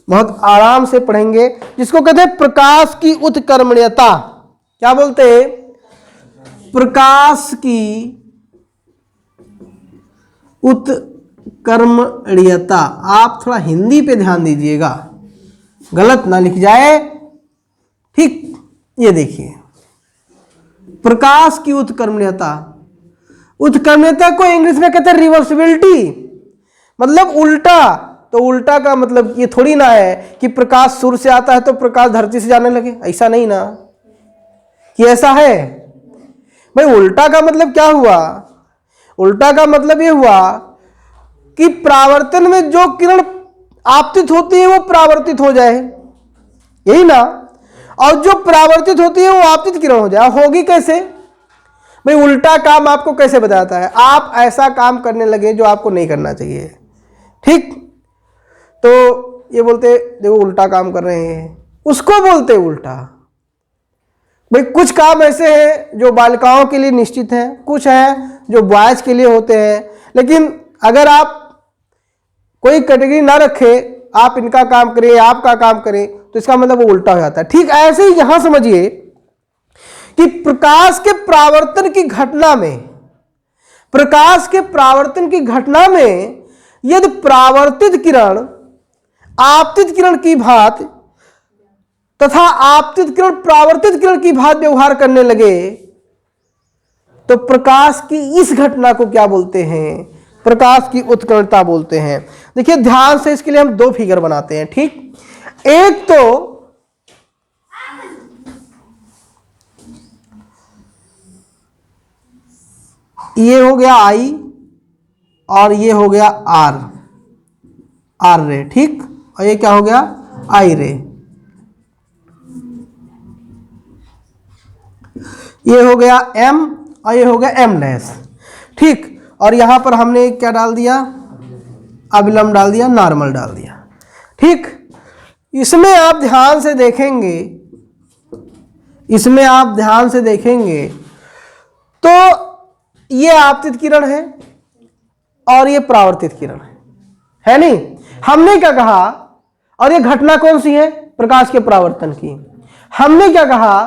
बहुत आराम से पढ़ेंगे, जिसको कहते हैं प्रकाश की उत्कर्मण्यता। क्या बोलते हैं? प्रकाश की उत्कर्मण्यता। आप थोड़ा हिंदी पे ध्यान दीजिएगा, गलत ना लिख जाए, ठीक। ये देखिए प्रकाश की उत्कर्मण्यता। उत्कर्मण्यता को इंग्लिश में कहते हैं रिवर्सिबिलिटी, मतलब उल्टा। तो उल्टा का मतलब ये थोड़ी ना है कि प्रकाश सूर्य से आता है तो प्रकाश धरती से जाने लगे, ऐसा नहीं ना कि ऐसा है भाई। उल्टा का मतलब क्या हुआ? उल्टा का मतलब ये हुआ कि परावर्तन में जो किरण आपतित होती है वो परावर्तित हो जाए, यही ना, और जो परावर्तित होती है वो आपतित किरण हो जाए। होगी कैसे भाई? उल्टा काम आपको कैसे बताता है? आप ऐसा काम करने लगे जो आपको नहीं करना चाहिए, ठीक, तो ये बोलते देखो उल्टा काम कर रहे हैं, उसको बोलते उल्टा। भाई कुछ काम ऐसे हैं जो बालिकाओं के लिए निश्चित हैं, कुछ हैं जो बॉयज के लिए होते हैं, लेकिन अगर आप कोई कैटेगरी ना रखे, आप इनका काम करें आपका काम करें, तो इसका मतलब वो उल्टा हो जाता है। ठीक ऐसे ही यहां समझिए कि प्रकाश के परावर्तन की घटना में, प्रकाश के परावर्तन की घटना में यदि परावर्तित किरण आपतित किरण की भांति तथा आपतित किरण परावर्तित किरण की भांति व्यवहार करने लगे, तो प्रकाश की इस घटना को क्या बोलते हैं? प्रकाश की उत्कीर्णता बोलते हैं। देखिए ध्यान से, इसके लिए हम दो फिगर बनाते हैं, ठीक। एक तो ये हो गया आई और ये हो गया आर रे, ठीक, और ये क्या हो गया? आई रे। ये हो गया एम और ये हो गया एम डैश, ठीक। और यहां पर हमने क्या डाल दिया? अभिलंब डाल दिया, नॉर्मल डाल दिया, ठीक। इसमें आप ध्यान से देखेंगे, इसमें आप ध्यान से देखेंगे तो ये आपतित किरण है और ये परावर्तित किरण है नहीं? हमने क्या कहा? और ये घटना कौन सी है? प्रकाश के परावर्तन की। हमने क्या कहा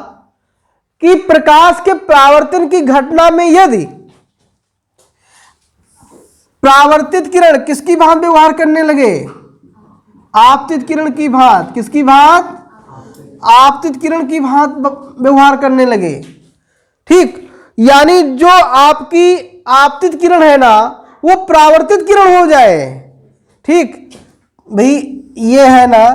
कि प्रकाश के परावर्तन की घटना में यदि परावर्तित किरण किसकी भांति व्यवहार करने लगे? आपतित किरण की भांति। किसकी भांति? आपतित किरण की भांति व्यवहार करने लगे, ठीक। यानी जो आपकी आपतित किरण है ना, वो परावर्तित किरण हो जाए, ठीक। भाई ये है ना,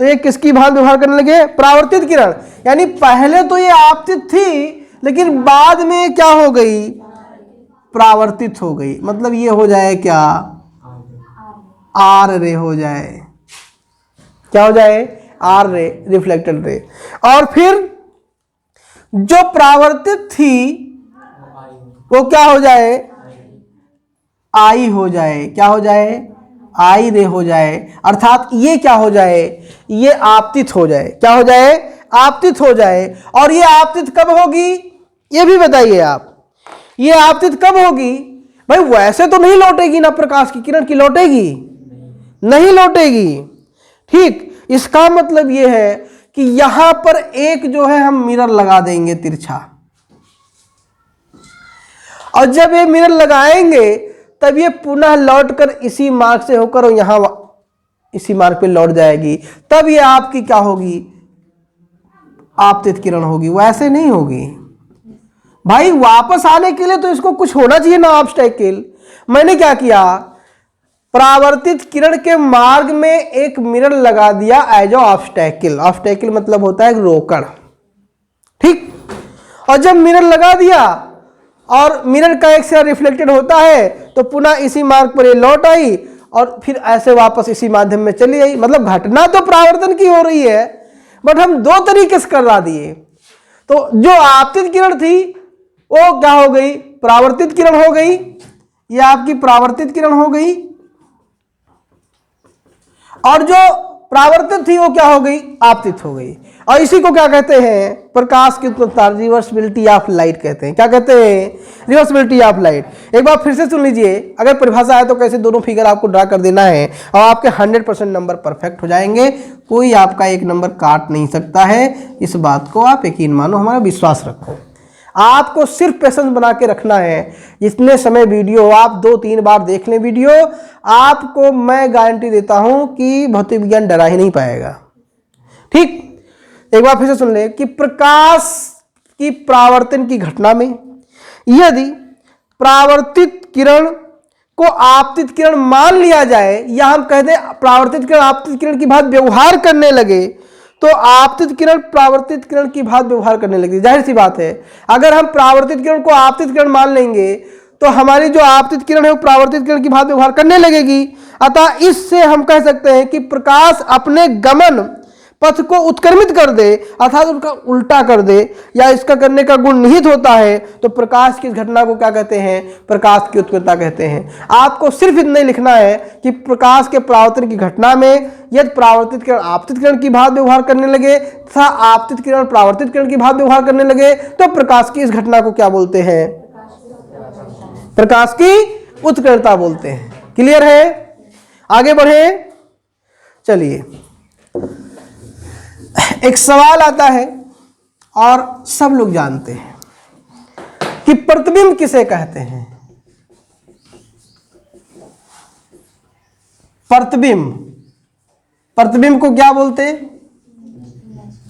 तो ये किसकी भांति व्यवहार करने लगे? परावर्तित किरण। यानी पहले तो ये आपतित थी, लेकिन बाद में क्या हो गई? परावर्तित हो गई। मतलब ये हो जाए क्या? आर रे हो जाए। क्या हो जाए? आर रे, रिफ्लेक्टेड रे। और फिर जो परावर्तित थी वो क्या हो जाए? आई हो जाए। क्या हो जाए? आई रे हो जाए। अर्थात ये क्या हो जाए? ये आपतित हो जाए। क्या हो जाए? आपतित हो जाए। और ये आपतित कब होगी? ये भी बताइए आप, ये आपतित कब होगी? भाई वैसे तो नहीं लौटेगी ना, प्रकाश की किरण की लौटेगी? नहीं लौटेगी, ठीक। इसका मतलब ये है कि यहां पर एक जो है हम मिरर लगा देंगे तिरछा, और जब ये मिरर लगाएंगे तब ये पुनः लौटकर इसी मार्ग से होकर और यहां इसी मार्ग पे लौट जाएगी। तब ये आपकी क्या होगी? आपतित किरण होगी, वैसे नहीं होगी। भाई वापस आने के लिए तो इसको कुछ होना चाहिए ना, ऑब्स्टेकल। मैंने क्या किया? परावर्तित किरण के मार्ग में एक मिरर लगा दिया एज ऑब्स्टेकल। ऑब्स्टेकल मतलब होता है रोकड़, ठीक। और जब मिरर लगा दिया और मिरर का एक से रिफ्लेक्टेड होता है, तो पुनः इसी मार्ग पर ये लौट आई और फिर ऐसे वापस इसी माध्यम में चली आई। मतलब घटना तो परावर्तन की हो रही है, बट हम दो तरीके से करा दिए। तो जो आपतित किरण थी वो क्या हो गई? परावर्तित किरण हो गई। ये आपकी परावर्तित किरण हो गई। और जो परावर्तित थी वो क्या हो गई? आपतित हो गई। और इसी को क्या कहते हैं? प्रकाश की उत्तरता, रिवर्सिबिलिटी ऑफ लाइट कहते हैं। क्या कहते हैं? Reversibility of light. एक बार फिर से सुन लीजिए, अगर परिभाषा है तो कैसे दोनों फिगर आपको ड्रा कर देना है और आपके 100% नंबर परफेक्ट हो जाएंगे। कोई आपका एक नंबर काट नहीं सकता है, इस बात को आप यकीन मानो, हमारा विश्वास रखो। आपको सिर्फ पेशेंस बना के रखना है। जितने समय वीडियो आप 2-3 बार देख लें वीडियो, आपको मैं गारंटी देता हूं कि भौतिक विज्ञान डरा ही नहीं पाएगा, ठीक। एक बार फिर से सुन ले कि प्रकाश की परावर्तन की घटना में यदि परावर्तित किरण को आपतित किरण मान लिया जाए, या हम कह दें परावर्तित किरण आपतित किरण की भांति व्यवहार करने लगे, तो आपतित किरण परावर्तित किरण की भांति व्यवहार करने लगी। जाहिर सी बात है, अगर हम परावर्तित किरण को आपतित किरण मान लेंगे तो हमारी जो आपतित किरण है वो परावर्तित किरण की भांति व्यवहार करने लगेगी। अतः इससे हम कह सकते हैं कि प्रकाश अपने गमन पथ को उत्क्रमित कर दे अर्थात उनका उल्टा कर दे या इसका करने का गुण निहित होता है, तो प्रकाश की इस घटना को क्या कहते हैं? प्रकाश की उत्क्रमता कहते हैं। आपको सिर्फ इतना ही लिखना है कि प्रकाश के परावर्तन की घटना में यदि परावर्तित किरण आपतित किरण की भांति व्यवहार करने लगे तथा आपतित किरण परावर्तित किरण की भांति व्यवहार करने लगे तो प्रकाश की इस घटना को क्या बोलते हैं? प्रकाश की उत्क्रमता बोलते हैं। क्लियर है? आगे बढ़े। चलिए, एक सवाल आता है और सब लोग जानते हैं कि प्रतिबिंब किसे कहते हैं? प्रतिबिंब, प्रतिबिंब को क्या बोलते हैं?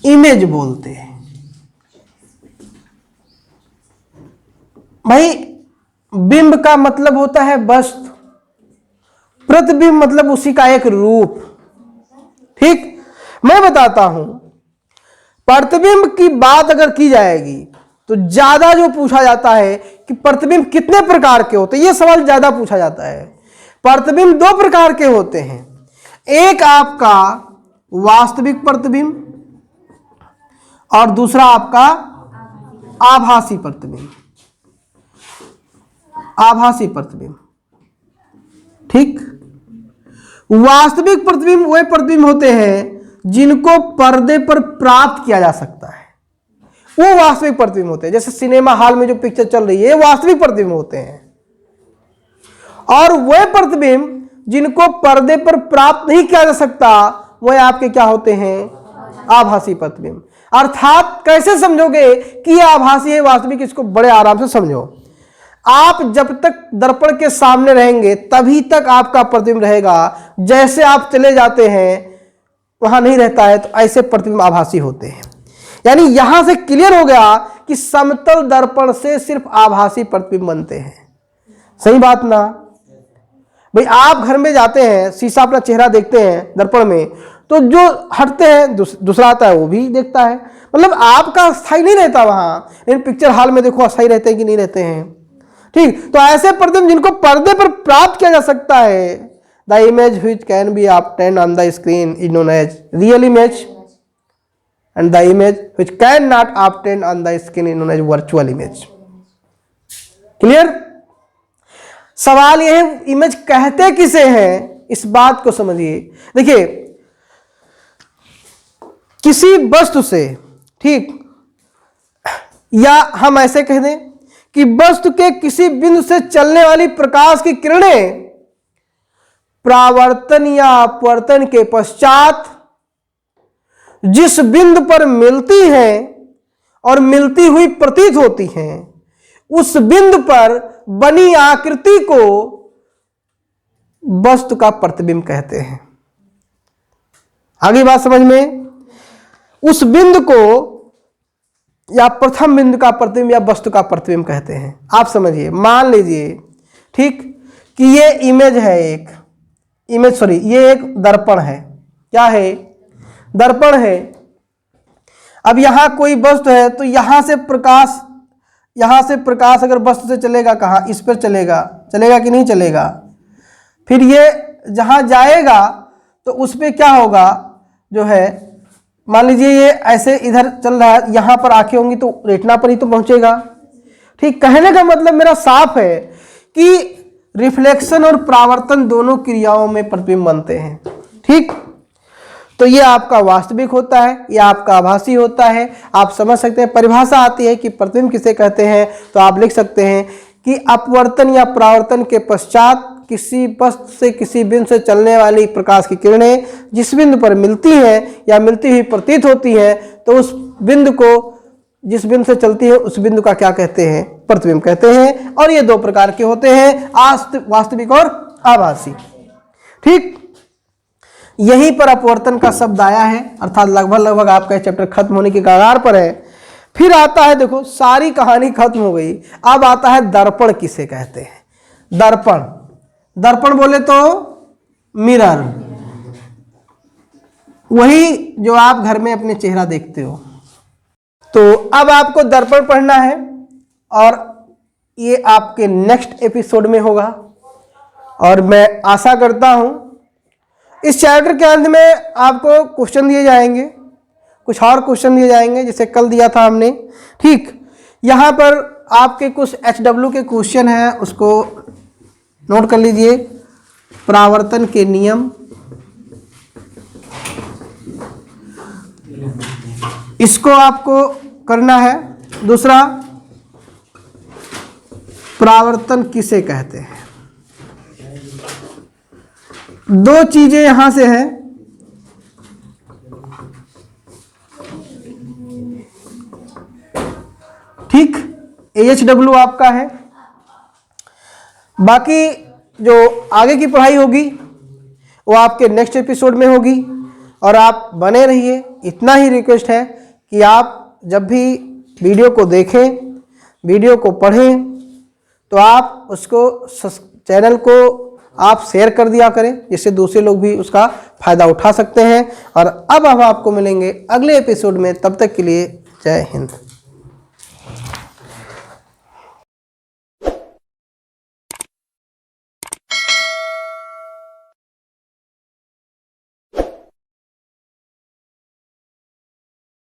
इमेज बोलते हैं। भाई, बिंब का मतलब होता है वस्तु, प्रतिबिंब मतलब उसी का एक रूप। ठीक, मैं बताता हूं, प्रतिबिंब की बात अगर की जाएगी तो ज्यादा जो पूछा जाता है कि प्रतिबिंब कितने प्रकार के होते हैं, यह सवाल ज्यादा पूछा जाता है। प्रतिबिंब दो प्रकार के होते हैं, एक आपका वास्तविक प्रतिबिंब और दूसरा आपका आभासी प्रतिबिंब। आभासी प्रतिबिंब, ठीक। वास्तविक प्रतिबिंब वे प्रतिबिंब होते हैं जिनको पर्दे पर प्राप्त किया जा सकता है, वो वास्तविक प्रतिबिंब होते हैं। जैसे सिनेमा हॉल में जो पिक्चर चल रही है, वास्तविक प्रतिबिंब होते हैं। और वे प्रतिबिंब जिनको पर्दे पर प्राप्त नहीं किया जा सकता, वे आपके क्या होते हैं? आभासी प्रतिबिंब। अर्थात कैसे समझोगे कि यह आभासी है वास्तविक, इसको बड़े आराम से समझो। आप जब तक दर्पण के सामने रहेंगे तभी तक आपका प्रतिबिंब रहेगा, जैसे आप चले जाते हैं वहां नहीं रहता है, तो ऐसे प्रतिबिंब आभासी होते हैं। यानी यहां से क्लियर हो गया कि समतल दर्पण से सिर्फ आभासी प्रतिबिंब बनते हैं। सही बात ना? भाई, आप घर में जाते हैं, शीशा अपना चेहरा देखते हैं दर्पण में, तो जो हटते हैं दूसरा आता है वो भी देखता है, मतलब आपका स्थायी नहीं रहता वहां। लेकिन पिक्चर हॉल में देखो अस्थायी रहते हैं कि नहीं रहते हैं। ठीक, तो ऐसे प्रतिबिंब जिनको पर्दे पर प्राप्त किया जा सकता है, the image which can be obtained on the screen is known as real image and the image which cannot obtained on the screen is known as virtual image. Clear? सवाल यह है, इमेज कहते किसे हैं, इस बात को समझिए। देखिए, किसी वस्तु से, ठीक, या हम ऐसे कह दें कि वस्तु के किसी बिंदु से चलने वाली प्रकाश की किरणें परावर्तन या अपवर्तन के पश्चात जिस बिंदु पर मिलती हैं और मिलती हुई प्रतीत होती हैं, उस बिंदु पर बनी आकृति को वस्तु का प्रतिबिंब कहते हैं। आगे बात समझ में? उस बिंदु को या प्रथम बिंदु का प्रतिबिंब या वस्तु का प्रतिबिंब कहते हैं। आप समझिए, मान लीजिए, ठीक, कि ये इमेज है, एक इमेज, सॉरी, ये एक दर्पण है। क्या है? दर्पण है। अब यहां कोई वस्तु है, तो यहां से प्रकाश अगर वस्तु से चलेगा, कहां? इस पर चलेगा, चलेगा कि नहीं चलेगा? फिर ये जहां जाएगा तो उस पर क्या होगा, जो है, मान लीजिए ये ऐसे इधर चल रहा है, यहां पर आंखें होंगी तो रेटिना पर ही तो पहुंचेगा। ठीक, कहने का मतलब मेरा साफ है कि रिफ्लेक्शन और परावर्तन दोनों क्रियाओं में प्रतिबिंब बनते हैं। ठीक, तो ये आपका वास्तविक होता है, ये आपका आभासी होता है। आप समझ सकते हैं, परिभाषा आती है कि प्रतिबिंब किसे कहते हैं, तो आप लिख सकते हैं कि अपवर्तन या परावर्तन के पश्चात किसी वस्तु से किसी बिंदु से चलने वाली प्रकाश की किरणें जिस बिंदु पर मिलती हैं या मिलती हुई प्रतीत होती हैं, तो उस बिंदु को, जिस बिंदु से चलती है, उस बिंदु का क्या कहते हैं? प्रतिबिंब कहते हैं। और ये दो प्रकार के होते हैं, वास्तविक और आभासी। ठीक, यहीं पर अपवर्तन का शब्द आया है, अर्थात लगभग आपका चैप्टर खत्म होने के कगार पर है। फिर आता है, देखो सारी कहानी खत्म हो गई, अब आता है दर्पण किसे कहते हैं। दर्पण, दर्पण बोले तो मिरर, वही जो आप घर में अपने चेहरा देखते हो। तो अब आपको दर्पण पढ़ना है और ये आपके नेक्स्ट एपिसोड में होगा। और मैं आशा करता हूँ इस चैप्टर के अंत में आपको क्वेश्चन दिए जाएंगे, कुछ और क्वेश्चन दिए जाएंगे जैसे कल दिया था हमने। ठीक, यहाँ पर आपके कुछ HW के क्वेश्चन हैं, उसको नोट कर लीजिए। परावर्तन के नियम, इसको आपको करना है। दूसरा, परावर्तन किसे कहते हैं। दो चीजें यहां से हैं, ठीक, AHW आपका है। बाकी जो आगे की पढ़ाई होगी वो आपके नेक्स्ट एपिसोड में होगी। और आप बने रहिए, इतना ही रिक्वेस्ट है कि आप जब भी वीडियो को देखें, वीडियो को पढ़ें, तो आप उसको चैनल को आप शेयर कर दिया करें, जिससे दूसरे लोग भी उसका फ़ायदा उठा सकते हैं। और अब हम आपको मिलेंगे अगले एपिसोड में, तब तक के लिए जय हिंद।